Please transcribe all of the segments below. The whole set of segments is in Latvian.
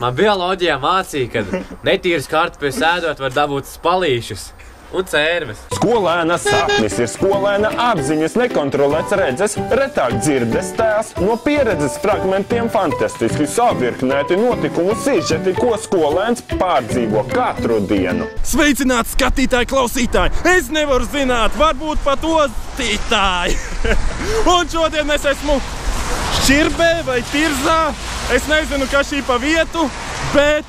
Man bioloģijā mācīja, ka netīras kartupeļus ēdot var dabūt spalīšus un cērves. Skolēna sapnis ir skolēna apziņas, nekontrolēts redzes, retāk dzirdes tēls, no pieredzes fragmentiem fantastiski savirknēti notikumu sižeti, ko skolēns pārdzīvo katru dienu. Sveicināti skatītāji, klausītāji! Es nevaru zināt, varbūt pat ostītāji! Un šodien es esmu Šķirbē vai Tirzā. Es nezinu, kas šī pa vietu, bet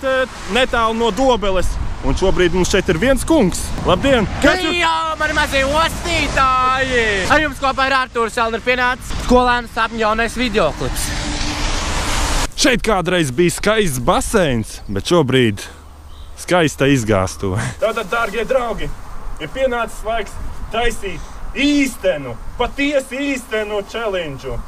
netālu no Dobeles. Un šobrīd mums šeit ir viens kungs. Labdien! Jā, mani mazie ostītāji! Ar jums kopā ir Artūrs Elner pienācis skolēnu sapņu jaunais videoklips. Šeit kādreiz bija skaists baseins, bet šobrīd skaista izgāstuve. Tātad, dārgie draugi, ir pienācis laiks taisīt īstenu, patiesi īstenu challenge.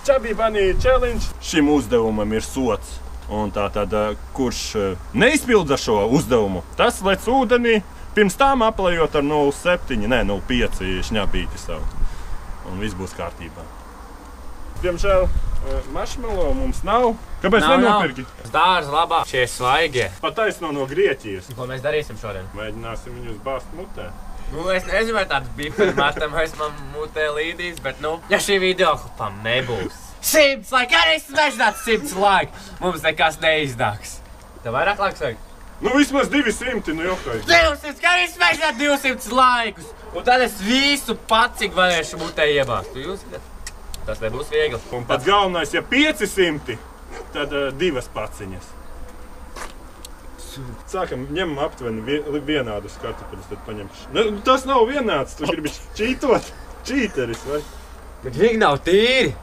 Chubby Bunny challenge. Šim uzdevumam ir sots. Un tātad, kurš neizpilda šo uzdevumu, tas lec ūdenī, pirms tām aplējot ar 0,5 šņabīti savu. Un viss būs kārtībā. Diemžēl marshmallow mums nav. Kāpēc nenopirki? Dārza labā, šie svaigie. Pataisno no Grieķijas. Ko mēs darīsim šodien? Mēģināsim viņus bāzt mutē. Es nezinu, vai tāds bifers Martam vairs man mutē līdīs, bet ja šī videoklipam nebūs 100 laiki, arī es mežinātu 100 laiki, mums nekas neizdāks. Tev vairāk laiks vajag? Vismaz 200, jokai. 200, kā arī es mežinātu 200 laikus. Un tad es visu pacīgi varēšu mutē iebāzt. Jūs zināt, tas nebūs viegli. Un pats galvenais, ja 500, tad 2 paciņas. Sākam, ņemam aptuveni vienādus kartupeļus, tad paņemšu. Tas nav vienāds, tu gribi čītot? Čīteris, vai? Bet viņi nav tīri.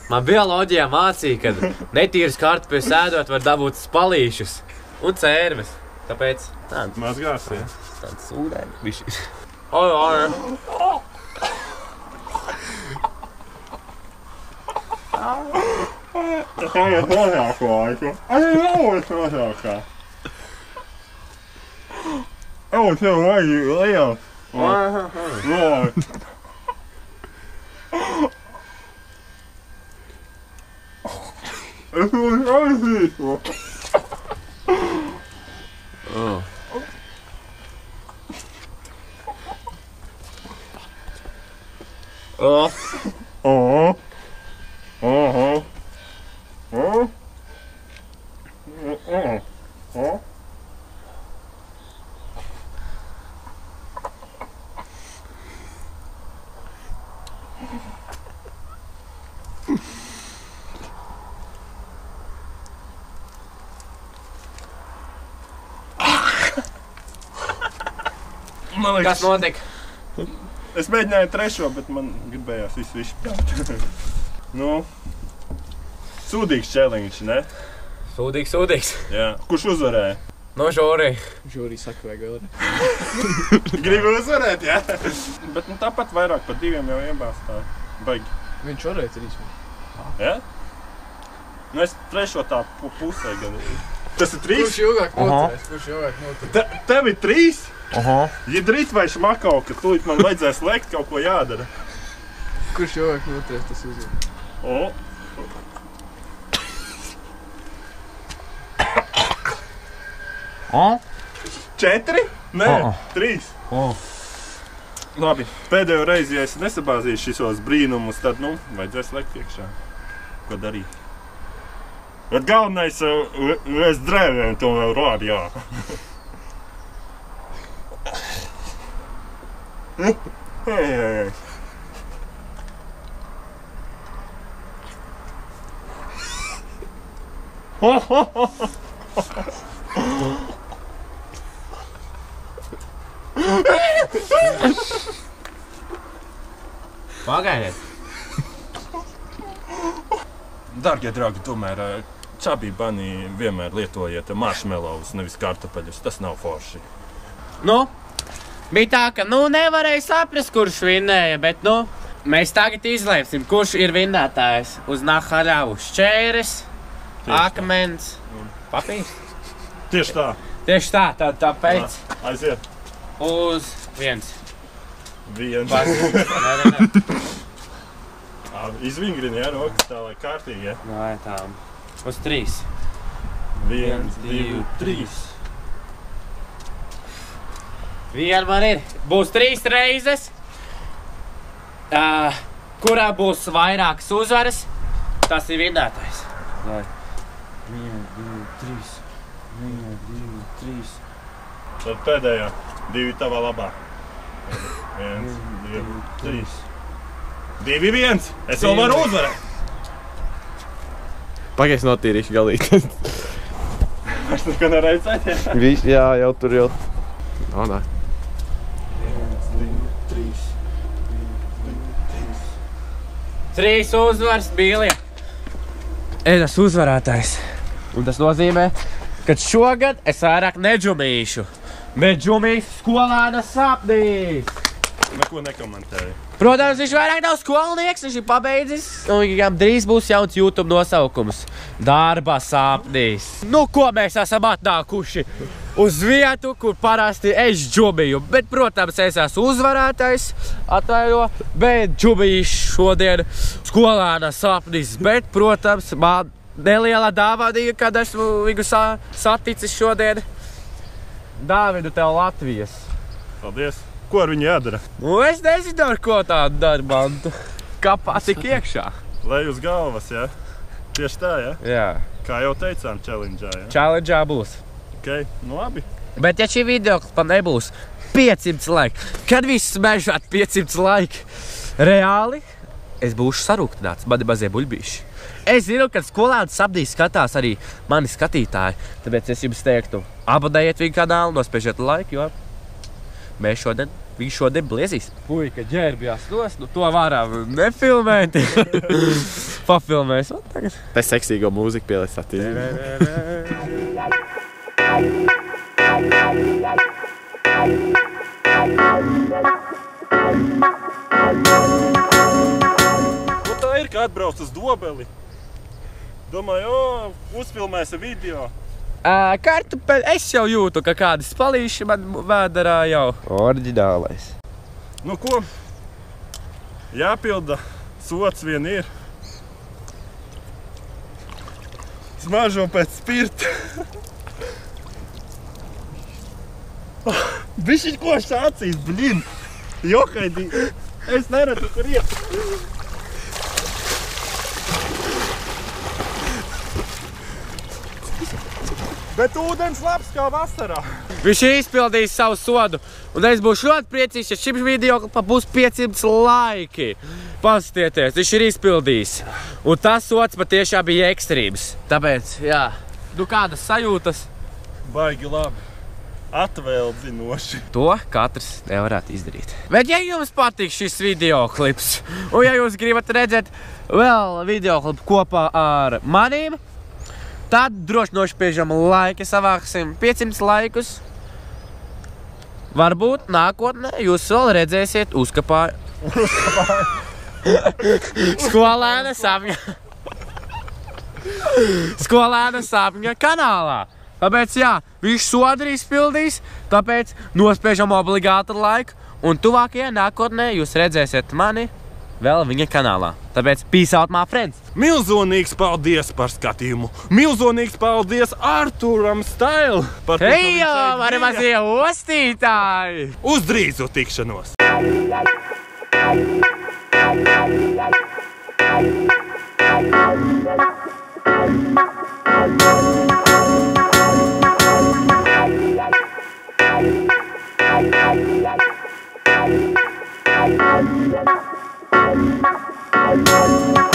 Man bioloģijā mācīja, ka netīras kartupeļus ēdot var dabūt spalīšus un cērves. Tāpēc tāds mazgās, ja? Tāds ūdeni bišķi. Oi. Tas vajag mazāku laiku. Arī nav mazākā. Tev vajag liels. Es mums aizīšu. Kas notiek? Es mēģināju trešo, bet man gribējās visu izšķirt. Sūdīgs challenge, ne? Sūdīgs. Jā. Kurš uzvarēja? Žūrī. Žūrī saka, vajag vēl. Gribu uzvarēt, jā? Bet tāpat vairāk par 2 jau iebāstā. Baigi. Viņš varēja 3. Jā? Es trešo tā pusē gan. Tas ir 3? Kurš ilgāk noturēs? Tev ir 3? Ja drīt vai šmakau, ka tūlīt man vajadzēs lekt, kaut ko jādara. Kurš ilgāk noturēs, tas uzvar? 4? Nē, 3. Labi, pēdējo reizi, ja es nesabāzīšu šos brīnumus, tad, vajadzēs lekt iekšā. Ko darīt? Bet galvenais, es drēvēm to vēl rādi, jā. Hey. Pagaidiet. Dārgie draugi, tomēr Chubby Bunny vienmēr lietojiet marshmallows, nevis kartupeļus. Tas nav forši. Bija tā, ka nevarēja saprast, kurš vinnēja, bet mēs tagad izlēmsim, kurš ir vinnētājs uz Nahaļavu. Šķēres, akmens, papīrs. Tieši tā. Tieši tā, tāpēc. Aiziet. Uz 1. Izvingrini, jā, rokas tā, lai kārtīgi, jā? Nē, tā. Uz 3. 1, 2, 3. Viena man ir. Būs 3 reizes, kurā būs vairākas uzvaras. Tas ir vinnētājs. 1, 2, 3. 1, 2, 3. Tad pēdējā 2 tavā labā. 1, 2, 3. 2, 1. Es vēl varu uzvarēt. Pagaidzi notīrīšu galīgi. Es tur kā nereizēties. Jā, jau tur jau. Nā. 1, 2, 3. 3 uzvaras, Bīlija. Es esmu uzvarētājs. Un tas nozīmē, ka šogad es vairāk nedžumīšu. Bet džumīs skolēna sapnīs. Neko nekomentēju. Protams, viņš vairāk nav skolnieks, viņš ir pabeidzis. Un viņam drīz būs jauns YouTube nosaukums. Darba sapnīs. Nu, ko mēs esam atnākuši uz vietu, kur parasti es džumīju. Bet, protams, es esmu uzvarētājs, atvaino, bet džumīšu šodien skolēna sapnīs. Bet, protams, man neliela dāvana, kad esmu viņu saticis šodien. Dāvinu tev Latvijas. Paldies. Ko ar viņu jādara? Nu, es nezinu, ar ko tādu darbantu. Kapā tik iekšā. Lai uz galvas, jā? Tieši tā, jā? Jā. Kā jau teicām, challenge'ā, jā? Challenge'ā būs. Ok, nu labi. Bet ja šī video pat nebūs 500 laiki, kad viss mežāt 500 laiki, reāli es būšu sarūktināts, mani mazie buļbīši. Es zinu, ka skolēni sapnīs skatās arī mani skatītāji, tāpēc es jums teiktu, abonējiet viņu kanālu, nospiežiet laiku, jo viņš šodien bliezīs. Puika ģērbjās nost, nu to varam nefilmēt. Pafilmēs, un tagad. Tā seksīgo mūziku pielist attīvi. Nu tā ir, ka atbrauc uz Dobeli. Domāju, uzfilmēsi video. Kartupeli, es jau jūtu, ka kādi spalīši man vēdarā jau. Oriģinālais. Nu ko? Jāpilda, sots vien ir. Smaržo pēc spirta. Bišķiņ košs acīs, blin. Jokaidī. Es neredzu, kur iet. Bet ūdens labs kā vasarā. Viņš ir izpildījis savu sodu, un es būšu ļoti priecīgs, ja šim video būs 500 laiki. Paskatieties, viņš ir izpildījis. Un tas sods patiešām bija ekstrīms. Tāpēc, jā, nu kādas sajūtas? Baigi labi. Atvēldzinoši. To katrs nevarētu izdarīt. Bet ja jums patīk šis videoklips, un ja jūs gribat redzēt vēl videoklipu kopā ar manīm, tad droši nošpiežam laiki, savāksim 500 laikus. Varbūt nākotnē jūs vēl redzēsiet Skolēna sapņa kanālā. Tāpēc jā, viņš sodu ir izpildījis, tāpēc nospiežam obligātu laiku, un tuvākajā nākotnē jūs redzēsiet mani vēl viņa kanālā. Tāpēc peace out, my friends! Milzonīgs paldies par skatījumu! Milzonīgs paldies Arturam Style! Hei, mani mazie ostītāji! Uz drīzu tikšanos! Bye.